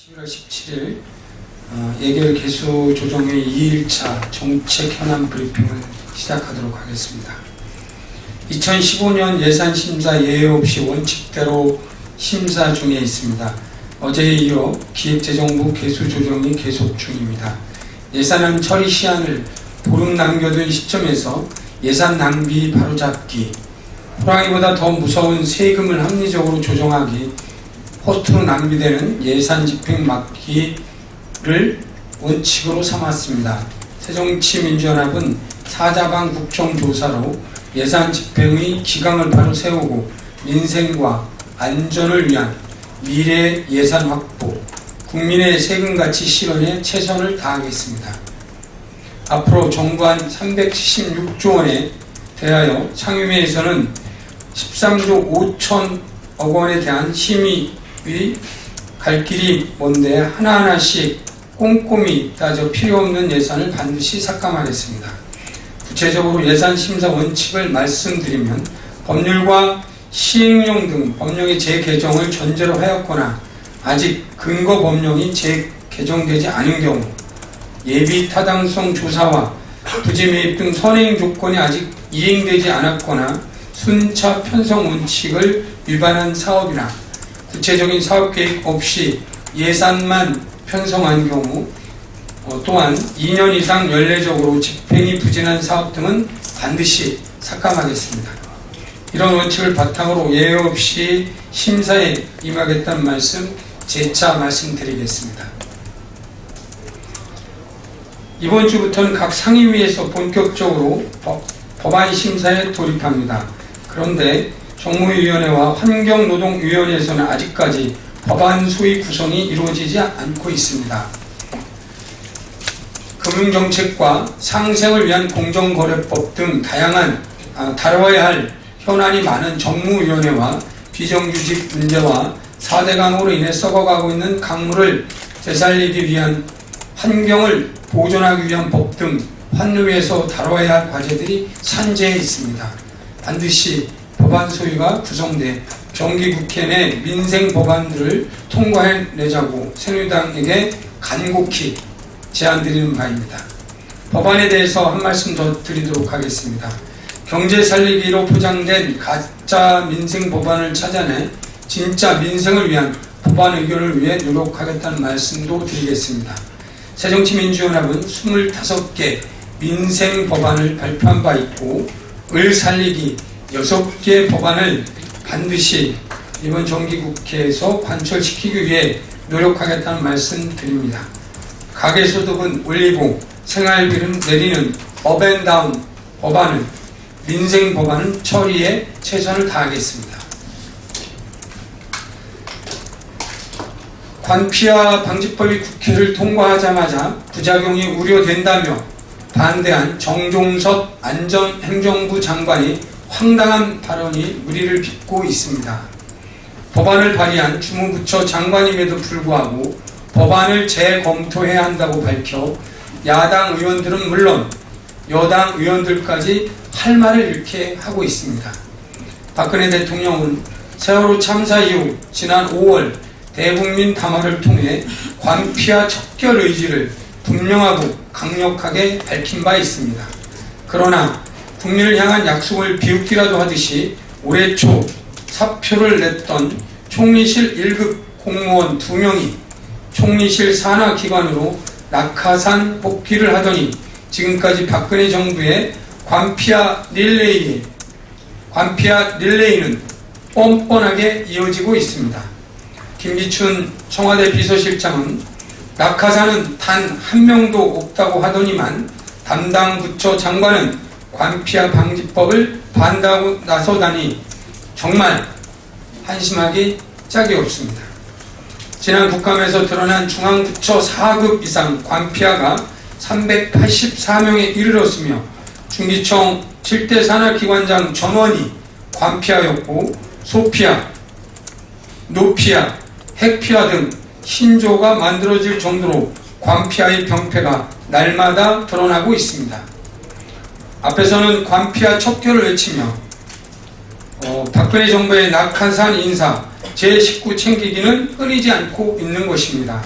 11월 17일 예결 개수 조정회 2일차 정책 현안 브리핑을 시작하도록 하겠습니다. 2015년 예산심사 예외 없이 원칙대로 심사 중에 있습니다. 어제에 이어 기획재정부 개수 조정이 계속 중입니다. 예산안 처리 시한을 보름 남겨둔 시점에서 예산 낭비 바로잡기, 호랑이보다 더 무서운 세금을 합리적으로 조정하기, 허투루 낭비되는 예산 집행 막기를 원칙으로 삼았습니다. 새정치민주연합은 사자방 국정조사로 예산 집행의 기강을 바로 세우고 민생과 안전을 위한 미래 예산 확보, 국민의 세금 가치 실현에 최선을 다하겠습니다. 앞으로 정부안 376조 원에 대하여 상임위에서는 13조 5천억 원에 대한 심의의 갈 길이 먼데 하나하나씩 꼼꼼히 따져 필요없는 예산을 반드시 삭감하겠습니다. 구체적으로 예산 심사 원칙을 말씀드리면, 법률과 시행령 등 법령의 재개정을 전제로 하였거나 아직 근거 법령이 재개정되지 않은 경우, 예비 타당성 조사와 부지 매입 등 선행 조건이 아직 이행되지 않았거나 순차 편성 원칙을 위반한 사업이나 구체적인 사업 계획 없이 예산만 편성한 경우, 또한 2년 이상 연례적으로 집행이 부진한 사업 등은 반드시 삭감하겠습니다. 이런 원칙을 바탕으로 예외 없이 심사에 임하겠다는 말씀 재차 말씀드리겠습니다. 이번 주부터는 각 상임위에서 본격적으로 법안 심사에 돌입합니다. 그런데 정무위원회와 환경노동위원회에서는 아직까지 법안 소위 구성이 이루어지지 않고 있습니다. 금융정책과 상생을 위한 공정거래법 등 다양한 다뤄야 할 현안이 많은 정무위원회와 비정규직 문제와 4대 강으로 인해 썩어가고 있는 강물을 되살리기 위한 환경을 보존하기 위한 법 등 환노위에서 다뤄야 할 과제들이 산재해 있습니다. 반드시 법안 소위가 구성돼 정기국회 내 민생 법안들을 통과해내자고 새누리당에게 간곡히 제안드리는 바입니다. 법안에 대해서 한 말씀 더 드리도록 하겠습니다. 경제 살리기로 포장된 가짜 민생 법안을 찾아내 진짜 민생을 위한 법안 의결을 위해 노력하겠다는 말씀도 드리겠습니다. 새정치민주연합은 25개 민생 법안을 발표한 바 있고, 을 살리기 6개 법안을 반드시 이번 정기국회에서 관철시키기 위해 노력하겠다는 말씀 드립니다. 가계소득은 올리고 생활비는 내리는 업앤다운 법안을, 민생 법안은 처리에 최선을 다하겠습니다. 관피아 방지법이 국회를 통과하자마자 부작용이 우려된다며 반대한 정종섭 안전행정부 장관이 황당한 발언이 무리를 빚고 있습니다. 법안을 발의한 주무부처 장관임에도 불구하고 법안을 재검토해야 한다고 밝혀 야당 의원들은 물론 여당 의원들까지 할 말을 잃게 하고 있습니다. 박근혜 대통령은 세월호 참사 이후 지난 5월 대국민 담화를 통해 관피아 척결 의지를 분명하고 강력하게 밝힌 바 있습니다. 그러나 국민을 향한 약속을 비웃기라도 하듯이 올해 초 사표를 냈던 총리실 1급 공무원 2명이 총리실 산하기관으로 낙하산 복귀를 하더니 지금까지 박근혜 정부의 관피아 릴레이는 뻔뻔하게 이어지고 있습니다. 김기춘 청와대 비서실장은 낙하산은 단 한 명도 없다고 하더니만 담당 부처 장관은 관피아 방지법을 반대하고 나서다니 정말 한심하기 짝이 없습니다. 지난 국감에서 드러난 중앙부처 4급 이상 관피아가 384명에 이르렀으며 중기청 7대 산하기관장 전원이 관피아였고, 소피아, 노피아, 핵피아 등 신조가 만들어질 정도로 관피아의 병폐가 날마다 드러나고 있습니다. 앞에서는 관피아 척결을 외치며 박근혜 정부의 낙하산 인사, 제 식구 챙기기는 끊이지 않고 있는 것입니다.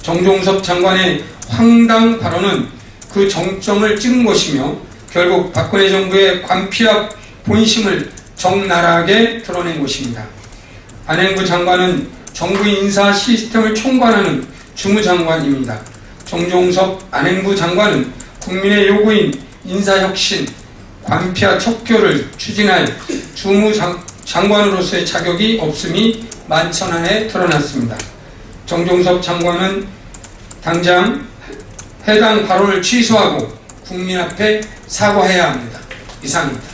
정종섭 장관의 황당 발언은 그 정점을 찍은 것이며 결국 박근혜 정부의 관피합 본심을 적나라하게 드러낸 것입니다. 안행부 장관은 정부 인사 시스템을 총괄하는 주무장관입니다. 정종섭 안행부 장관은 국민의 요구인 인사혁신, 관피와 척교를 추진할 주무장관으로서의 자격이 없음이 만천하에 드러났습니다. 정종섭 장관은 당장 해당 발언을 취소하고 국민 앞에 사과해야 합니다. 이상입니다.